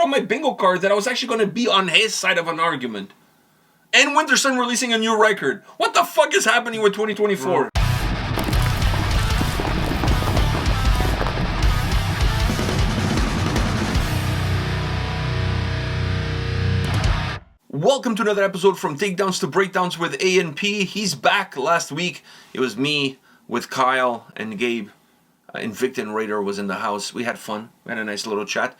on my bingo card that I was actually going to be on his side of an argument. And 𝗙𝗢𝗠 releasing a new record. What the fuck is happening with 2024? Welcome to another episode from Takedowns to Breakdowns with A&P. He's back. Last week, it was me with Kyle and Gabe. Invicta Raider was in the house. We had fun. We had a nice little chat.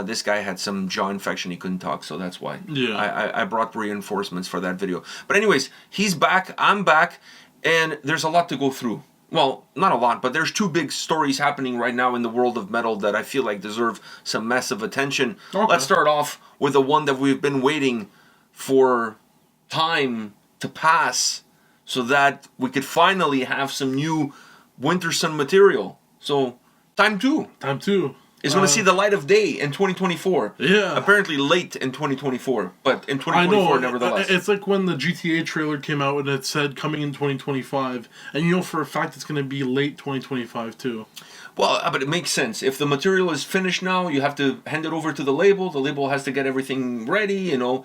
This guy had some jaw infection. He couldn't talk, so that's why. Yeah. I brought reinforcements for that video. But anyways, he's back. I'm back. And there's a lot to go through. Well, not a lot, but there's two big stories happening right now in the world of metal that I feel like deserve some massive attention. Okay. Let's start off with the one that we've been waiting for time to pass so that we could finally have some new 𝗙𝗢𝗠 material. So, Time 2 is going to see the light of day in 2024. Yeah. Apparently late in 2024, but in 2024 nevertheless. It's like when the GTA trailer came out and it said coming in 2025, and you know for a fact it's going to be late 2025 too. Well, but it makes sense. If the material is finished now, you have to hand it over to the label. The label has to get everything ready, you know.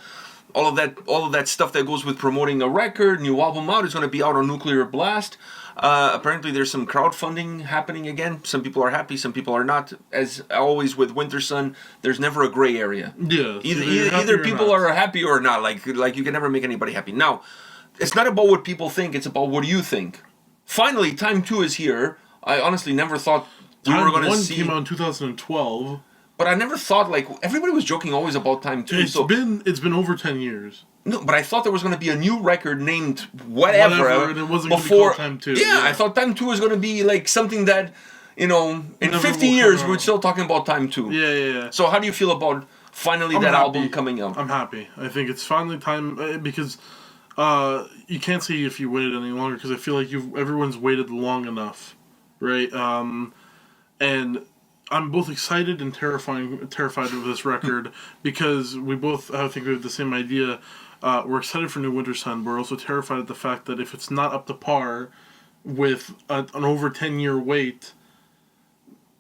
All of that stuff that goes with promoting a record, new album out is going to be out on Nuclear Blast. Apparently there's some crowdfunding happening again. Some people are happy, some people are not. As always with 𝗙𝗢𝗠, there's never a gray area. Yeah. Either people are happy or not. Like you can never make anybody happy. Now, it's not about what people think, it's about what you think. Finally, Time 2 is here. I honestly never thought we were going to see... Time 1 came out in 2012. But I never thought, like, everybody was joking always about Time 2. It's been over 10 years. No, but I thought there was going to be a new record named whatever and it wasn't going to be called Time 2. Yeah, I thought Time 2 was going to be, like, something that, you know, in 50 years we're still talking about Time 2. Yeah. So how do you feel about finally album coming out? I'm happy. I think it's finally time, because you can't say if you waited any longer, because I feel like everyone's waited long enough, right? And I'm both excited and terrified of this record because we both, I think we have the same idea. We're excited for new 𝗙𝗢𝗠, but we're also terrified at the fact that if it's not up to par with an over 10-year wait,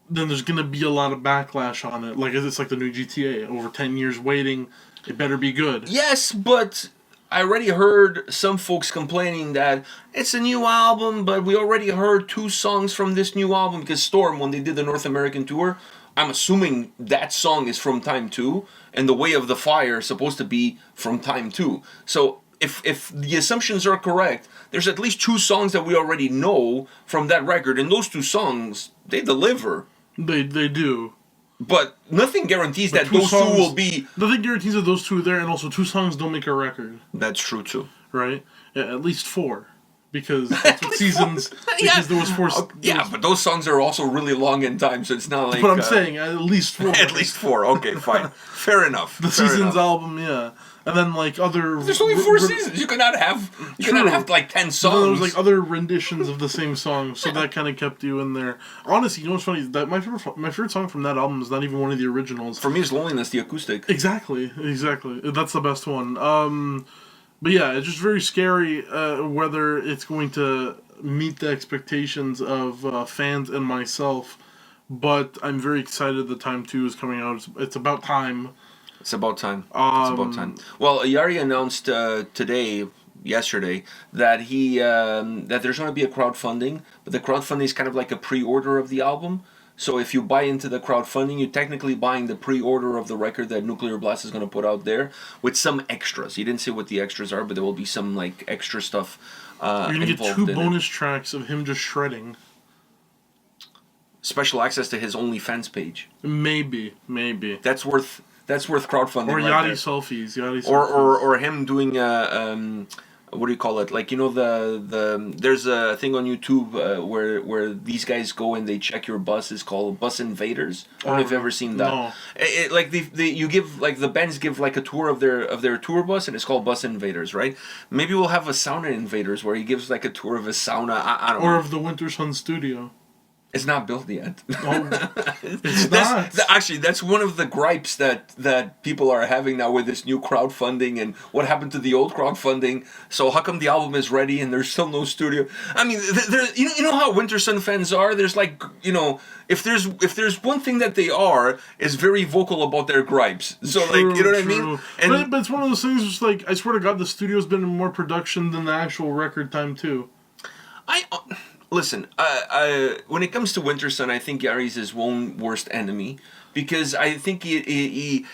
then there's going to be a lot of backlash on it. Like, it's like the new GTA. Over 10 years waiting, it better be good. Yes, but I already heard some folks complaining that it's a new album, but we already heard 2 songs from this new album because Storm, when they did the North American tour, I'm assuming that song is from Time 2, and The Way of the Fire is supposed to be from Time 2. So if the assumptions are correct, there's at least 2 songs that we already know from that record, and those 2 songs, they deliver. They do. But nothing guarantees that those 2 will be... Nothing guarantees that those 2 are there, and also 2 songs don't make a record. That's true, too. Right? Yeah, at least 4. Because that's what seasons... Because there was 4... Yeah, but those songs are also really long in time, so it's not like... But I'm saying, at least 4. At least 4, okay, fine. Fair enough. The Seasons album, yeah. And then, like, other... There's only 4 seasons. You cannot have like, 10 songs. There was, like, other renditions of the same song, so that kind of kept you in there. Honestly, you know what's funny? That my favorite song from that album is not even one of the originals. For me, it's Loneliness, the acoustic. Exactly. That's the best one. But yeah, it's just very scary whether it's going to meet the expectations of fans and myself. But I'm very excited that Time 2 is coming out. It's about time. It's about time. Well, Yari announced yesterday, that that there's going to be a crowdfunding, but the crowdfunding is kind of like a pre-order of the album. So if you buy into the crowdfunding, you're technically buying the pre-order of the record that Nuclear Blast is going to put out there with some extras. He didn't say what the extras are, but there will be some like extra stuff. You're going to get 2 bonus tracks of him just shredding. Special access to his OnlyFans page. Maybe. That's worth crowdfunding. Or right Yachty selfies. Or him doing what do you call it? Like, you know, there's a thing on YouTube where these guys go and they check your bus. It's called Bus Invaders. I don't know if you've ever seen that. No. Like you give, like, the bands give like a tour of their tour bus, and it's called Bus Invaders, right? Maybe we'll have a Sauna Invaders where he gives like a tour of a sauna. I don't know. Or of the 𝗙𝗢𝗠 studio. It's not built yet. Oh, it's not. Actually, that's one of the gripes that people are having now with this new crowdfunding and what happened to the old crowdfunding. So how come the album is ready and there's still no studio? I mean, you know how Winter Sun fans are? There's like, you know, if there's one thing that they are, is very vocal about their gripes. So True, like, you know what true. I mean? And But it's one of those things. Just like, I swear to God, the studio's been in more production than the actual record time too. Listen, when it comes to Winter Sun, I think Gary's his own worst enemy because I think he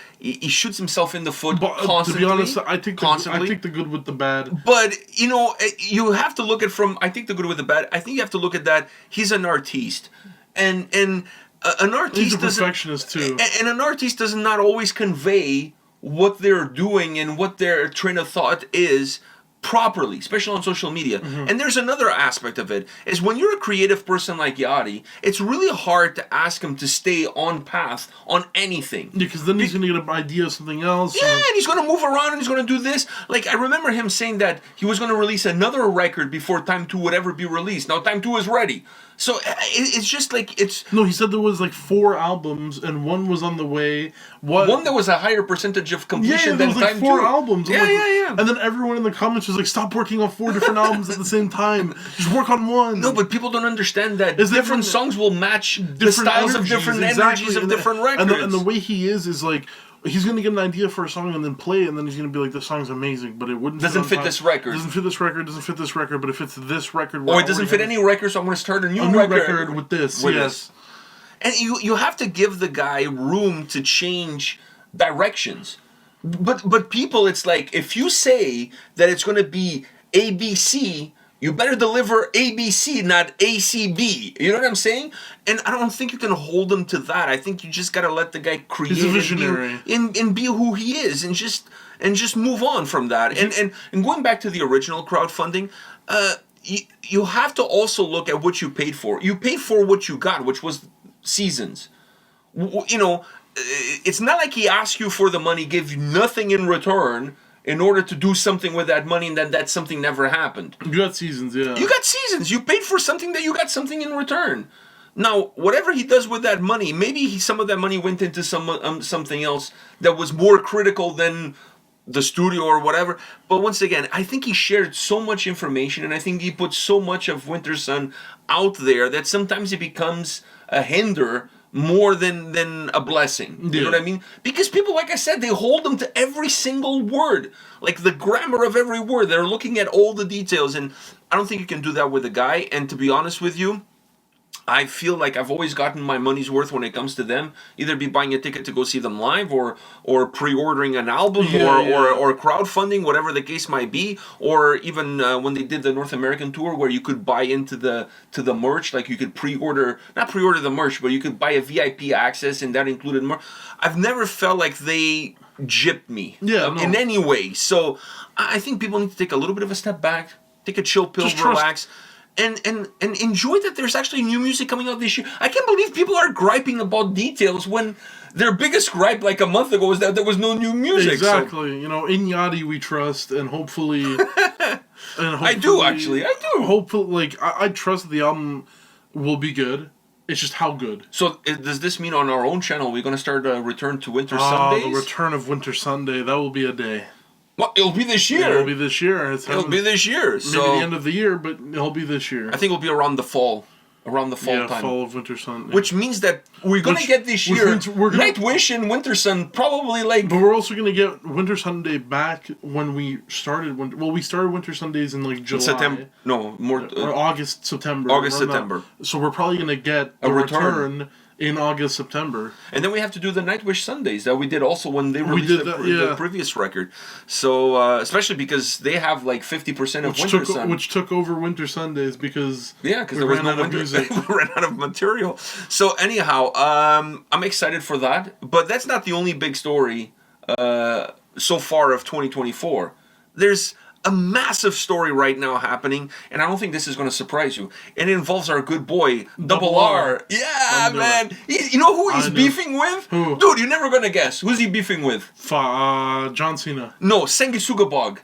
shoots himself in the foot constantly. To be honest, I take the good with the bad. But you know, you have to look at I think the good with the bad. I think you have to look at that. He's an artiste, and an artiste. He's a perfectionist too. And an artiste does not always convey what they're doing and what their train of thought is properly, especially on social media. Mm-hmm. And there's another aspect of it, is when you're a creative person like 𝗙𝗢𝗢, it's really hard to ask him to stay on path on anything. Yeah, because then he's going to get an idea of something else. Yeah, and he's going to move around and he's going to do this. Like, I remember him saying that he was going to release another record before Time 2 would ever be released. Now Time 2 is ready. So it's just like, it's... No, he said there was like 4 albums and one was on the way. One that was a higher percentage of completion than there was like Time 4 2. albums. Yeah. And then everyone in the comments was like, stop working on 4 different albums at the same time. Just work on one. No, but people don't understand that Is different songs will match the styles of different energies of different records. And the way he is like, he's going to get an idea for a song and then play it, and then he's going to be like, this song's amazing, but it wouldn't doesn't fit this record. Doesn't fit this record, but it fits this record. Or it doesn't fit any record, so I'm going to start a new record with this. Yes. And you have to give the guy room to change directions. But people, it's like, if you say that it's going to be ABC, you better deliver ABC, not ACB. You know what I'm saying? And I don't think you can hold him to that. I think you just got to let the guy create. He's a visionary. And be who he is, and just move on from that. And going back to the original crowdfunding, you have to also look at what you paid for. You paid for what you got, which was seasons. You know, it's not like he asked you for the money, gave you nothing in return, in order to do something with that money, and then that something never happened. You got seasons, yeah. You got seasons. You paid for something that you got something in return. Now, whatever he does with that money, maybe some of that money went into something else that was more critical than the studio or whatever. But once again, I think he shared so much information, and I think he put so much of Winter Sun out there that sometimes it becomes a hinder more than a blessing. You know what I mean? Because people, like I said, they hold them to every single word. Like the grammar of every word. They're looking at all the details. And I don't think you can do that with a guy. And to be honest with you, I feel like I've always gotten my money's worth when it comes to them. Either be buying a ticket to go see them live, or pre-ordering an album, or crowdfunding, whatever the case might be, or even when they did the North American tour, where you could buy into the merch, like you could not pre-order the merch, but you could buy a VIP access, and that included merch. I've never felt like they gypped me in any way. So I think people need to take a little bit of a step back, take a chill pill, relax. And enjoy that there's actually new music coming out this year. I can't believe people are griping about details when their biggest gripe like a month ago was that there was no new music. Exactly. So. You know, in 𝗙𝗢𝗢𝗢 we trust, and hopefully... I do. Hopefully, like, I trust that the album will be good. It's just how good. So does this mean on our own channel we're going to start a return to Winter Sundays? The return of Winter Sunday. That will be a day. Well, it'll be this year. It'll be this year. It'll be this year. Maybe the end of the year, but it'll be this year. I think it'll be around the fall. Around the fall time. Fall of Winter Sun. Which means that we're going to get this year Nightwish and Winter Sun probably like... But we're also going to get Winter Sunday back when we started... we started Winter Sundays in like July. September. No, more... or August, September. August, September. So we're probably going to get a return in August, September. And then we have to do the Nightwish Sundays that we did also when they released the previous record. So, especially because they have like 50% of Winter Sun. Which took over Winter Sundays because... Yeah, because there was no winter music. We ran out of material. So anyhow, I'm excited for that. But that's not the only big story so far of 2024. There's a massive story right now happening, and I don't think this is going to surprise you. It involves our good boy, 𝗙𝗢𝗢𝗢. Yeah, man. You know who he's beefing with? Who? Dude, you're never going to guess. Who's he beefing with? John Cena. No, Sanguisugabogg.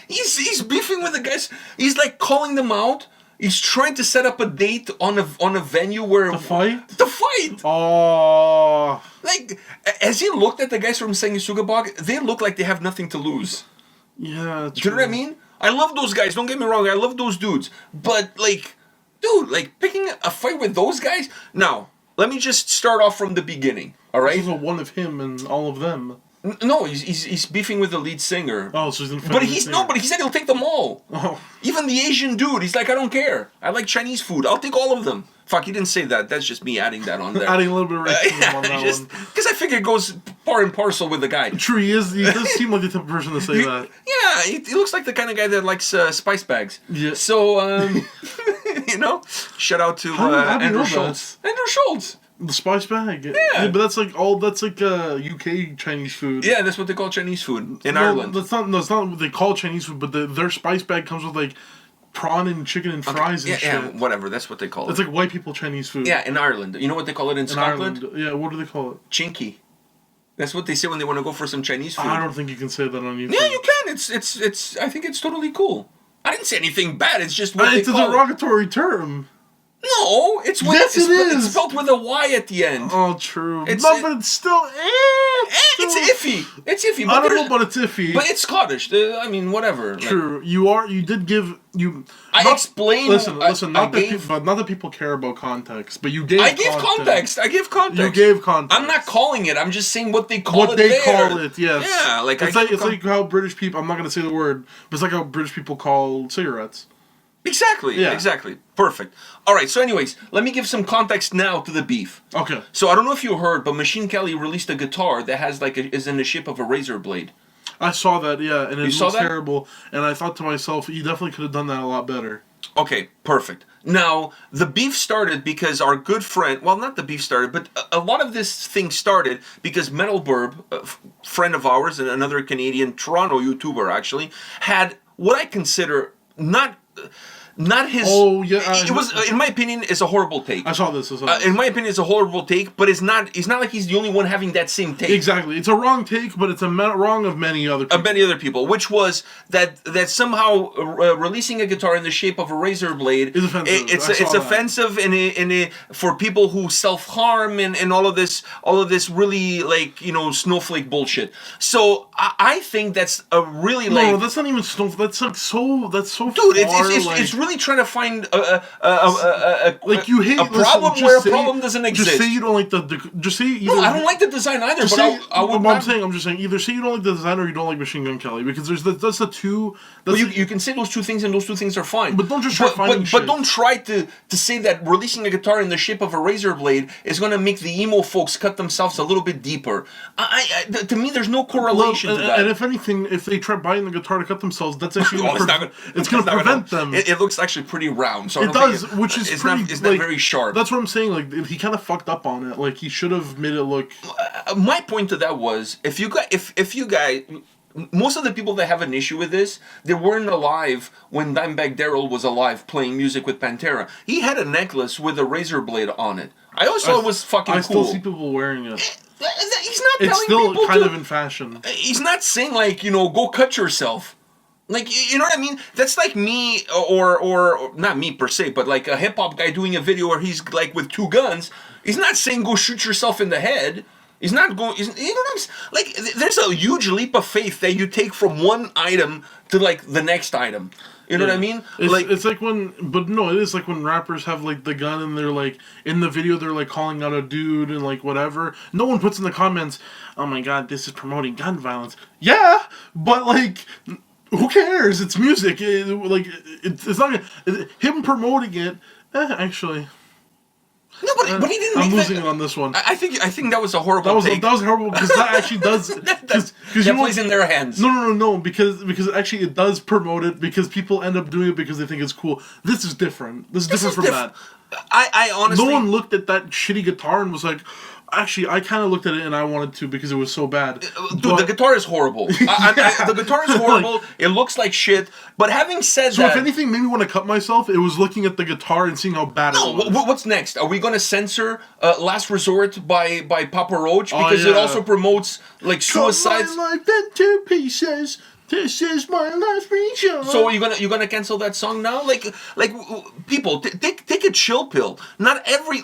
He's beefing with the guys. He's like calling them out. He's trying to set up a date on a venue where The fight? The fight. Oh. Like, as he looked at the guys from Sanguisugabogg, they look like they have nothing to lose. Yeah. Do you know what I mean? I love those guys. Don't get me wrong. I love those dudes. But like, dude, like picking a fight with those guys. Now, let me just start off from the beginning. All right. This is one of him and all of them. No, he's beefing with the lead singer. Oh, so he's in. But he said he'll take them all. Oh. Even the Asian dude, he's like, I don't care. I like Chinese food. I'll take all of them. Fuck, he didn't say that. That's just me adding that on there. Adding a little bit of racism on that one. Because I figure it goes par and parcel with the guy. True, he does seem like the type of person to say that. Yeah, he looks like the kind of guy that likes spice bags. Yeah. So, you know, shout out to Andrew Schultz. Andrew Schultz. The spice bag. Yeah. But that's like UK Chinese food. Yeah, that's what they call Chinese food in Ireland. That's not what they call Chinese food, but their spice bag comes with like prawn and chicken and fries and shit. Yeah, whatever. That's what they call it. It's like white people Chinese food. Yeah, in Ireland. You know what they call it in Scotland? Ireland. Yeah, what do they call it? Chinky. That's what they say when they want to go for some Chinese food. I don't think you can say that on YouTube. Yeah, you can. It's. I think it's totally cool. I didn't say anything bad. It's just what they it's a call it. derogatory term. No, it's when Yes, it is. It's spelled with a Y at the end. Oh, true. It's still. It's iffy. It's iffy. But I don't know, but it's iffy. But it's Scottish. I mean, whatever. True. Like, You did give you. I explained. Listen. Not gave, that people care about context, but you gave. I gave context. I give context. You gave context. I'm not calling it. I'm just saying what they call it. What they there. call it. Yes. Yeah. Like it's like how British people. I'm not gonna say the word, but it's like how British people call cigarettes. Exactly. Yeah. Exactly. Perfect. All right. So, anyways, let me give some context now to the beef. Okay. So I don't know if you heard, but Machine Kelly released a guitar that has is in the shape of a razor blade. I saw that. Yeah, and it saw looks that? terrible. And I thought to myself, you definitely could have done that a lot better. Okay, perfect. Now, the beef started because our good friend, well, not the beef started, but a lot of this thing started because Metal Burb, a friend of ours and another Canadian Toronto YouTuber actually, had what I consider not his. Oh yeah, it was, in my opinion, is a horrible take. I saw this. In my opinion, it's a horrible take, but it's not. It's not like he's the only one having that same take. Exactly, it's a wrong take, but it's a wrong of many other people. Of many other people, which was that somehow releasing a guitar in the shape of a razor blade is offensive. It's offensive for people who self harm and all of this really like snowflake bullshit. So I think that's a really no, that's not even snowflake. That's like so. That's so. Dude, far, it's really trying to find a you hate a problem listen, where a say, problem doesn't exist. Just say you don't like just say either. No, I don't like the design either. But say, I would. I'm just saying either say you don't like the design or you don't like Machine Gun Kelly because that's the two. Well, you can say those two things and those two things are fine. But don't just try finding shit. But don't try to say that releasing a guitar in the shape of a razor blade is going to make the emo folks cut themselves a little bit deeper. To me, there's no correlation to that. And if anything, if they try buying the guitar to cut themselves, that's actually going to prevent them. It looks actually pretty round. So it does, which is it's pretty. It's not very sharp. That's what I'm saying. Like he kind of fucked up on it. Like he should have made it look. My point to that was if you guys. Most of the people that have an issue with this, they weren't alive when Dimebag Darrell was alive playing music with Pantera. He had a necklace with a razor blade on it. I always thought it was fucking cool. I still see people wearing it. He's not it's telling still people kind of in fashion. He's not saying like, go cut yourself. Like, you know what I mean? That's like me, or not me per se, but like a hip-hop guy doing a video where he's like with two guns. He's not saying go shoot yourself in the head. He's not going. You know what I'm saying? Like, there's a huge leap of faith that you take from one item to like the next item. You know what I mean? It's like when, but no, it is like when rappers have like the gun and they're like in the video they're like calling out a dude and like whatever. No one puts in the comments, "Oh my god, this is promoting gun violence." Yeah, but like. Who cares? It's music. It's not him promoting it. Actually. No, but he didn't. I'm losing it on this one. I think that was a horrible. That was horrible because that actually does. That plays in their hands. No. Because actually it does promote it because people end up doing it because they think it's cool. This is different. This is different from that. I honestly. No one looked at that shitty guitar and was like. Actually, I kind of looked at it and I wanted to because it was so bad. Dude, the guitar is horrible. The guitar is horrible. It looks like shit. But having said so that... So if anything made me want to cut myself, it was looking at the guitar and seeing how bad it was. What's next? Are we going to censor Last Resort by Papa Roach? Because it also promotes like suicides. Cut my life into pieces. This is my life feature. So you're gonna cancel that song now? Like people take a chill pill. Not every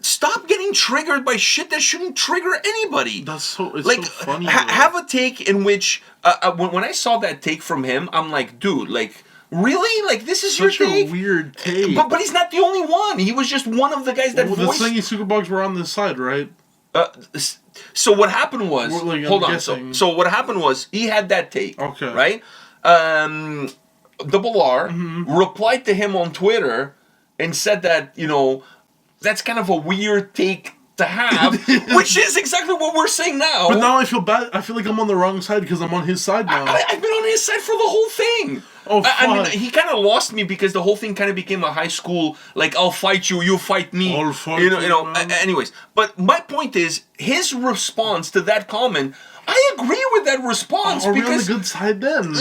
stop getting triggered by shit that shouldn't trigger anybody. It's so funny. Have a take in which when I saw that take from him, I'm like, dude, really? This is such your take? a weird take. But he's not the only one. He was just one of the guys that voiced. The Sanguisugaboggs were on this side, right? So what happened was, hold on. So what happened was he had that take, okay, right? Double R replied to him on Twitter and said that that's kind of a weird take to have, which is exactly what we're saying now. But now I feel bad. I feel like I'm on the wrong side because I'm on his side now. I've been on his side for the whole thing. Oh, fuck. I mean, he kind of lost me because the whole thing kind of became a high school, I'll fight you, you fight me. I'll fight you, man. Anyways, but my point is, his response to that comment, I agree with that response. Are because we on the good side then?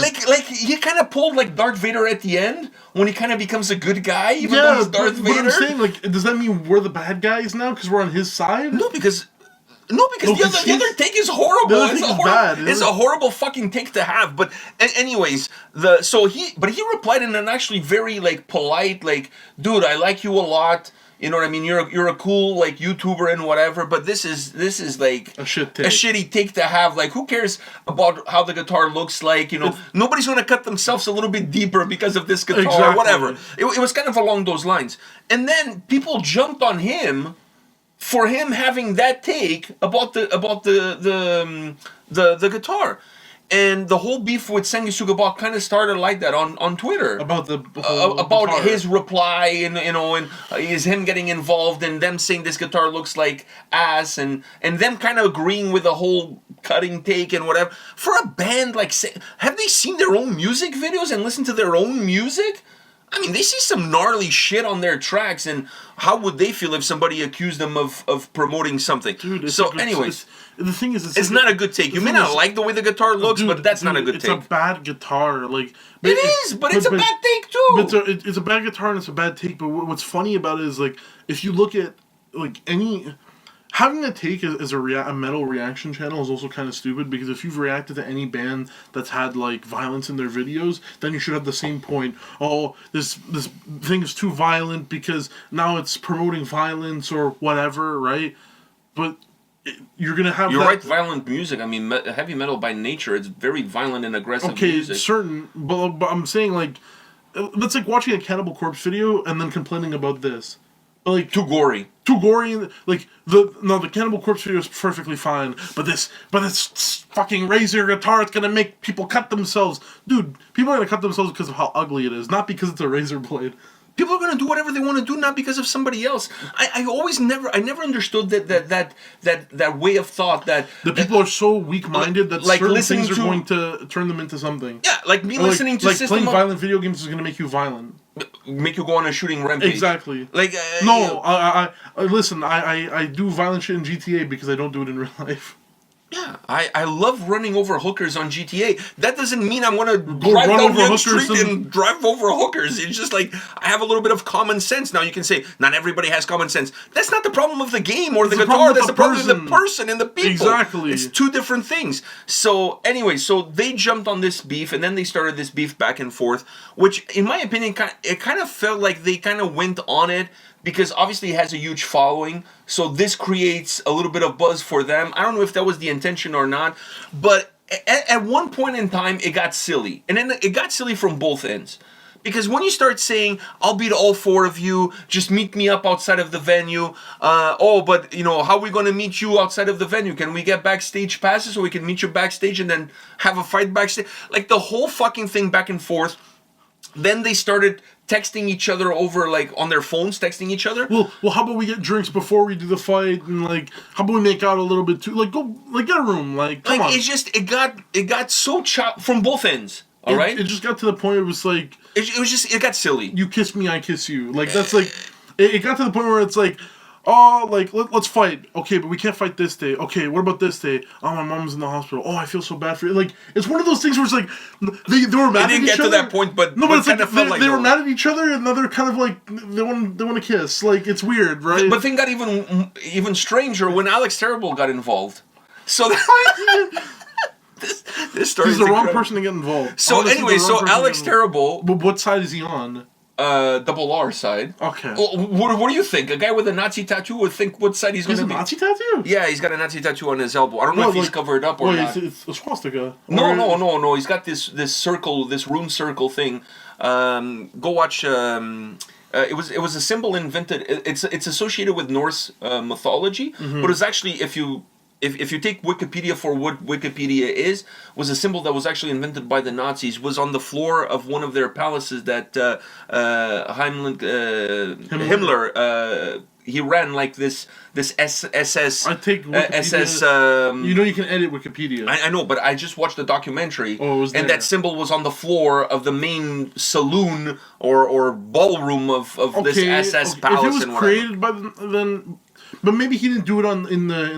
He kind of pulled Darth Vader at the end when he kind of becomes a good guy, even though he's Darth Vader. But I'm saying, does that mean we're the bad guys now because we're on his side? No, because the other take is horrible. It's a horrible fucking take to have. But anyways, he replied in an actually very polite, dude, I like you a lot. You know what I mean? You're a cool YouTuber and whatever, but this is a shit take. A shitty take to have. Who cares about how the guitar looks like? Nobody's gonna cut themselves a little bit deeper because of this guitar or whatever. It was kind of along those lines. And then people jumped on him for him having that take about the guitar. And the whole beef with Sanguisugabogg kind of started like that on Twitter about about his reply and is him getting involved and them saying this guitar looks like ass and them kind of agreeing with the whole cutting take and whatever. For a band have they seen their own music videos and listened to their own music? I mean, they see some gnarly shit on their tracks, and how would they feel if somebody accused them of promoting something? Dude, anyways, the thing is, it's not a good take. You may not like the way the guitar looks, but that's not a good take. It's a bad guitar. It is, but it's a bad take too. But it's a bad guitar and it's a bad take. But what's funny about it is if you look at having a take as a metal reaction channel is also kind of stupid, because if you've reacted to any band that's had violence in their videos, then you should have the same point. Oh, this thing is too violent because now it's promoting violence or whatever, right? But you're gonna have right, violent music. I mean, heavy metal by nature, it's very violent and aggressive music. Certain, but I'm saying that's like watching a Cannibal Corpse video and then complaining about this. Too gory. The Cannibal Corpse video is perfectly fine, but this fucking razor guitar, it's gonna make people cut themselves. Dude, people are gonna cut themselves because of how ugly it is, not because it's a razor blade. People are gonna do whatever they want to do, not because of somebody else. I never understood that way of thought that people are so weak-minded that certain things are going to turn them into something. Yeah, listening to System playing violent video games is gonna make you violent. Make you go on a shooting rampage. Exactly. Listen, I do violent shit in GTA because I don't do it in real life. Yeah, I love running over hookers on GTA. That doesn't mean I'm going to drive down the street and drive over hookers. It's just I have a little bit of common sense. Now you can say, not everybody has common sense. That's not the problem of the game or the guitar. That's the problem of the person and the people. Exactly. It's two different things. So anyway, they jumped on this beef, and then they started this beef back and forth, which in my opinion, it kind of felt like they kind of went on it because obviously it has a huge following, so this creates a little bit of buzz for them. I don't know if that was the intention or not, but at one point in time, it got silly. And then it got silly from both ends. Because when you start saying, I'll beat all four of you, just meet me up outside of the venue. But how are we going to meet you outside of the venue? Can we get backstage passes so we can meet you backstage and then have a fight backstage? The whole fucking thing back and forth. Then they started texting each other over, on their phones, texting each other. Well, how about we get drinks before we do the fight, and how about we make out a little bit too? Go, get a room, come on. It's just it got so chopped from both ends. All right. It just got to the point. It was it got silly. You kiss me, I kiss you. That's it got to the point where it's let's fight. Okay, but we can't fight this day. Okay, what about this day? Oh, my mom's in the hospital. Oh, I feel so bad for you. It's one of those things where it's they were mad at each other. They didn't get to that point, but no, but it's they were mad at each other, and now they're kind of they want to kiss. It's weird, right? But thing got even stranger when Alex Terrible got involved. So this story. He's the wrong person to get involved. So Honestly, anyway, so 𝗙𝗥𝗢𝗏𝗧𝗢. But what side is he on? Double R side. Okay. What do you think? A guy with a Nazi tattoo would think what side he's going to be. He has a Nazi tattoo? Yeah, he's got a Nazi tattoo on his elbow. I don't know if he's covered up or not. It's a swastika. No. He's got this circle, this rune circle thing. Go watch. It was a symbol invented. It's associated with Norse mythology, but it's actually if you take Wikipedia for what Wikipedia was a symbol that was actually invented by the Nazis. Was on the floor of one of their palaces that Himmler. He ran like this SS. I take Wikipedia. SS. You can edit Wikipedia. I know, but I just watched the documentary, it was there. And that symbol was on the floor of the main saloon or ballroom of this SS palace. If it was and created by then. But maybe he didn't do it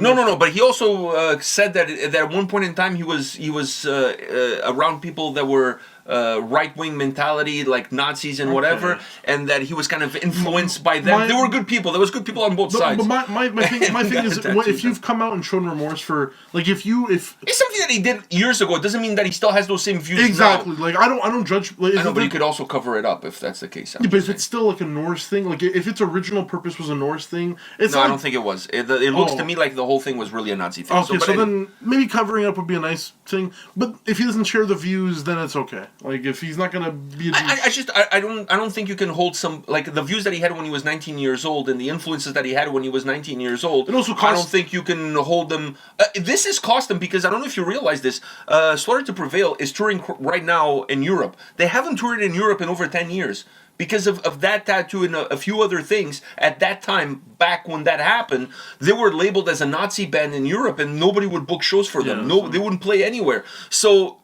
No. But he also said that at one point in time he was around people that were right-wing mentality, like Nazis and whatever, and that he was kind of influenced by them. They were good people. There was good people on both sides. But my thing is, if you've come out and shown remorse for, like, if it's something that he did years ago, it doesn't mean that he still has those same views. Exactly. Now. Like I don't judge. Like, I know, but you could also cover it up if that's the case. Yeah, but if it's still like a Norse thing, like if its original purpose was a Norse thing, it's no, I don't think it was. It looks to me like the whole thing was really a Nazi thing. Okay, so then maybe covering it up would be a nice thing. But if he doesn't share the views, then it's okay. Like if he's not gonna be, I don't think you can hold some like the views that he had when he was 19 years old and the influences that he had when he was 19 years old. It also I don't think you can hold them. This is cost them because I don't know if you realize this. Slaughter to Prevail is touring right now in Europe. They haven't toured in Europe in over 10 years. Because of that tattoo and a few other things, at that time, back when that happened, they were labeled as a Nazi band in Europe and nobody would book shows for them. They wouldn't play anywhere. So,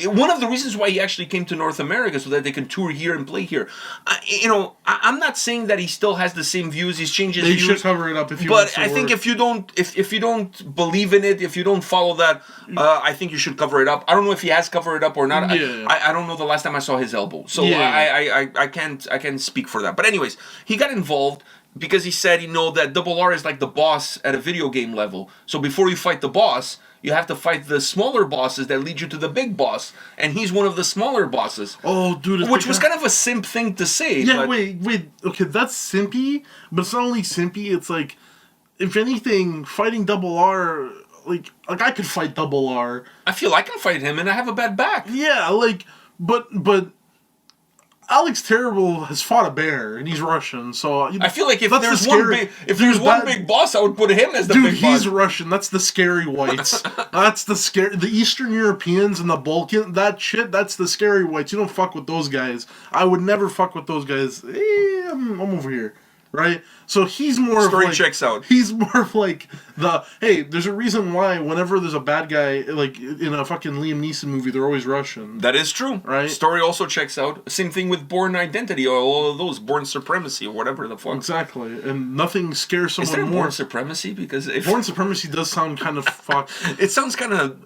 one of the reasons why he actually came to North America so that they can tour here and play here. I'm not saying that he still has the same views. He's changed his views. They should cover it up if you. But I think if you don't believe in it, if you don't follow that, I think you should cover it up. I don't know if he has covered it up or not. Yeah. I don't know the last time I saw his elbow, so I can't speak for that. But anyways, he got involved. Because he said, that Double R is like the boss at a video game level. So before you fight the boss, you have to fight the smaller bosses that lead you to the big boss. And he's one of the smaller bosses. Oh, dude. Which was kind of a simp thing to say. Yeah, wait. Okay, that's simpy. But it's not only simpy, it's like, if anything, fighting Double R, like I could fight Double R. I feel I can fight him and I have a bad back. Yeah, but 𝗙𝗥𝗢𝗏 has fought a bear, and he's Russian, so... I feel like if there's one big boss, I would put him as the big boss. Dude, he's Russian. That's the scary whites. That's the scary... The Eastern Europeans and the Balkan, that's the scary whites. You don't fuck with those guys. I would never fuck with those guys. I'm over here. Right? So he's more Story of like... checks out. He's more of like the... Hey, there's a reason why whenever there's a bad guy, like in a fucking Liam Neeson movie, they're always Russian. That is true. Right? Story also checks out. Same thing with Born Identity or all of those. Born Supremacy or whatever the fuck. Exactly. And nothing scares someone more. Is there Born Supremacy? Because if... Born Supremacy does sound kind of fucked. It sounds kind of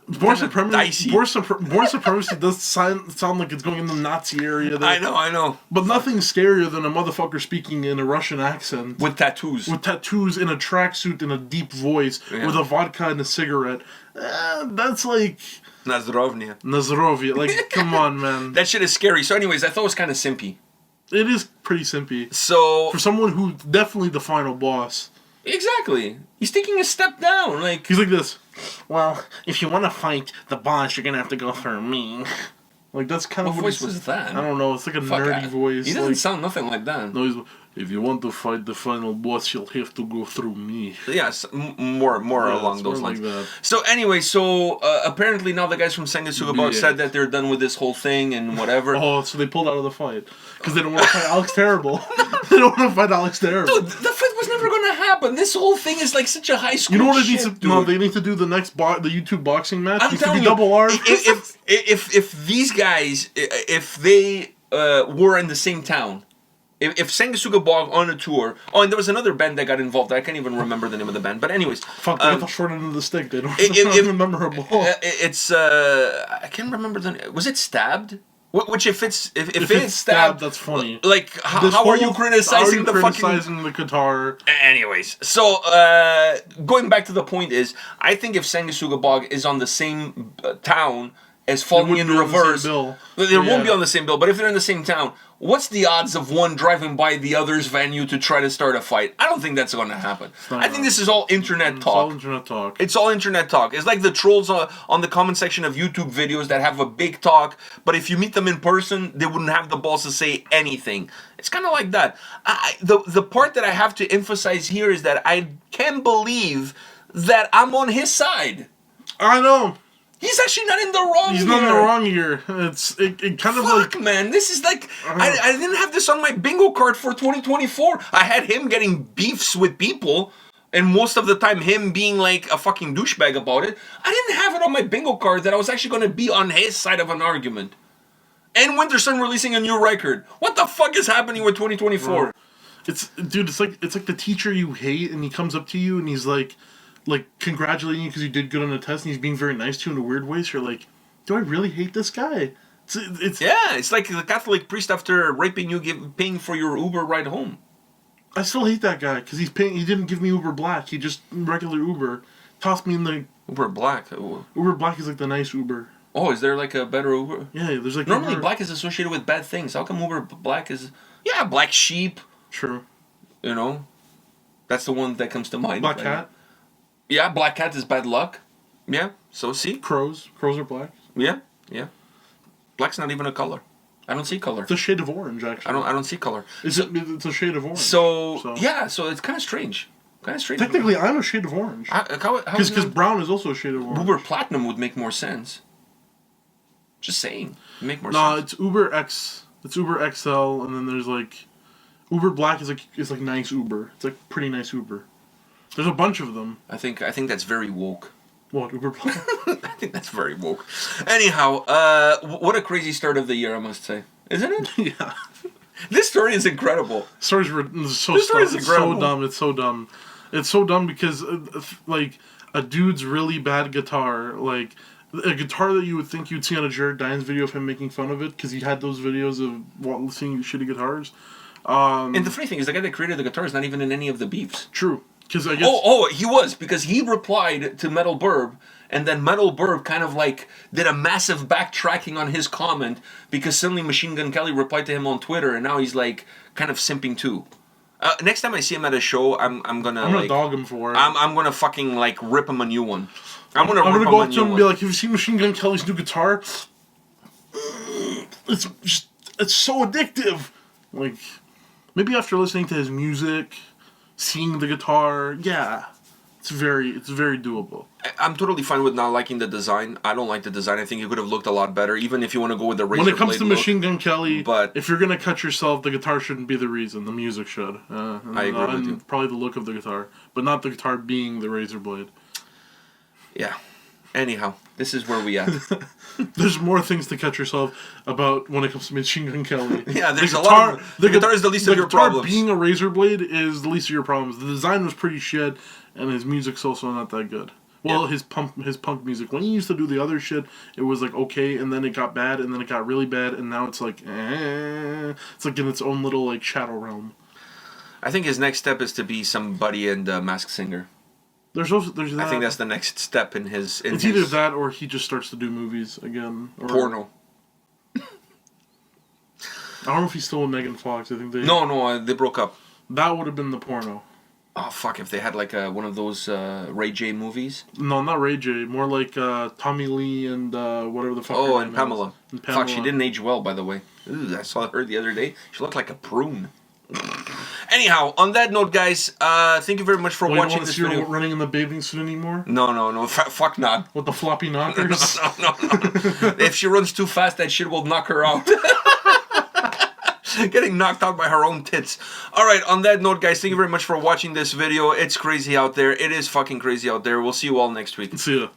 dicey. Born Supremacy does sound like it's going in the Nazi area. I know. But nothing's scarier than a motherfucker speaking in a Russian accent. With tattoos. With tattoos in a tracksuit in a deep voice. Yeah. With a vodka and a cigarette. That's like... Nazdrovya. Like, come on, man. That shit is scary. So anyways, I thought it was kind of simpy. It is pretty simpy. So... For someone who's definitely the final boss. Exactly. He's taking a step down. Like he's like this. Well, if you want to fight the boss, you're going to have to go through me. Like, that's kind of what voice was that? I don't know. It's like a nerdy voice. He doesn't sound nothing like that. No, he's... If you want to fight the final boss, you'll have to go through me. Yes, more along those lines. Like so anyway, apparently now the guys from Sanguisugabogg said that they're done with this whole thing and whatever. Oh, so they pulled out of the fight because they don't want to fight 𝗙𝗥𝗢𝗏. They don't want to fight 𝗙𝗥𝗢𝗏. Dude, the fight was never going to happen. This whole thing is like such a high school. You know what shit, it needs to? dude. No, they need to do the next the YouTube boxing match. I'm telling you, Double R. If these guys, if they were in the same town. If Sanguisugabogg on a tour... Oh, and there was another band that got involved. I can't even remember the name of the band. But anyways... Fuck, they got the short end of the stick. They don't remember. It's... I can't remember the name. Was it Stabbed? Which if it's it's stabbed, that's funny. Like how are you criticizing the guitar? Anyways, so going back to the point is, I think if Sanguisugabogg is on the same town as Falling in Reverse, they won't be on the same bill. But if they're in the same town, what's the odds of one driving by the other's venue to try to start a fight? I don't think that's going to happen. I think this is all internet talk. It's all internet talk. It's all internet talk. It's like the trolls on the comment section of YouTube videos that have a big talk, but if you meet them in person, they wouldn't have the balls to say anything. It's kind of like that. The part that I have to emphasize here is that I can't believe that I'm on his side. I know. He's actually not in the wrong here. He's not in the wrong here. It kind of like... Fuck, man. This is like... I didn't have this on my bingo card for 2024. I had him getting beefs with people, and most of the time him being like a fucking douchebag about it. I didn't have it on my bingo card that I was actually going to be on his side of an argument. And Winterson releasing a new record. What the fuck is happening with 2024? It's like the teacher you hate, and he comes up to you and he's like congratulating you because you did good on the test, and he's being very nice to you in a weird way. So you're like, do I really hate this guy? It's like the Catholic priest after raping you, paying for your Uber ride home. I still hate that guy because he didn't give me Uber Black. He just regular Uber tossed me in the Uber Black. Uber Black is like the nice Uber. Oh, is there like a better Uber? Yeah, there's like normally Uber. Black is associated with bad things. How come Uber Black is Black Sheep? True. You know, that's the one that comes to mind. Black Cat. Yeah, Black Cat is bad luck. Yeah, so see? Crows are black. Yeah. Black's not even a color. I don't see color. It's a shade of orange, actually. I don't see color. It's a shade of orange. So it's kind of strange. Technically, I'm a shade of orange. Because brown is also a shade of orange. Uber Platinum would make more sense. Just saying. Make more sense. No, it's Uber X. It's Uber XL, and then there's like... Uber Black is like nice Uber. It's like pretty nice Uber. There's a bunch of them. I think that's very woke. What, Uber Black? I think that's very woke. Anyhow, what a crazy start of the year, I must say. Isn't it? Yeah. This story is incredible. This story is incredible. It's so dumb. It's so dumb because, like, a dude's really bad guitar, like, a guitar that you would think you'd see on a Jared Dines video of him making fun of it, because he had those videos of seeing shitty guitars. And the funny thing is, the guy that created the guitar is not even in any of the beefs. True. I guess... he was, because he replied to Metal Burb, and then Metal Burb kind of like did a massive backtracking on his comment, because suddenly Machine Gun Kelly replied to him on Twitter, and now he's like kind of simping too. Next time I see him at a show, I'm gonna dog him for it. I'm gonna fucking like rip him a new one. I'm gonna go up to him and be like, "Have you seen Machine Gun Kelly's new guitar? It's so addictive." Like, maybe after listening to his music, seeing the guitar, yeah, it's very doable. I'm totally fine with not liking the design. I don't like the design. I think it could have looked a lot better, even if you want to go with the razor blade. When it comes to Machine Gun Kelly, but if you're gonna cut yourself, the guitar shouldn't be the reason. The music should. I agree with you. Probably the look of the guitar, but not the guitar being the razor blade. Yeah. Anyhow, this is where we at. There's more things to cut yourself about when it comes to Machine Gun Kelly. Yeah, there's a lot. The guitar is the least of your problems. The guitar being a razor blade is the least of your problems. The design was pretty shit, and his music's also not that good. Well, his punk music. When he used to do the other shit, it was like okay, and then it got bad, and then it got really bad, and now it's like, it's like in its own little like shadow realm. I think his next step is to be somebody in the Masked Singer. There's that. I think that's the next step in his. It's either that or he just starts to do movies again. Or porno. I don't know if he's still with Megan Fox. I think they. No, they broke up. That would have been the porno. Oh fuck! If they had like one of those Ray J movies. No, not Ray J. More like Tommy Lee and whatever the fuck. Oh, and Pamela. Fuck, she didn't age well, by the way. I saw her the other day. She looked like a prune. Anyhow, on that note, guys, thank you very much for watching this video. Running in the bathing suit anymore? No. Fuck not. With the floppy knockers? No. If she runs too fast, that shit will knock her out. Getting knocked out by her own tits. Alright, on that note, guys, thank you very much for watching this video. It's crazy out there. It is fucking crazy out there. We'll see you all next week. See ya.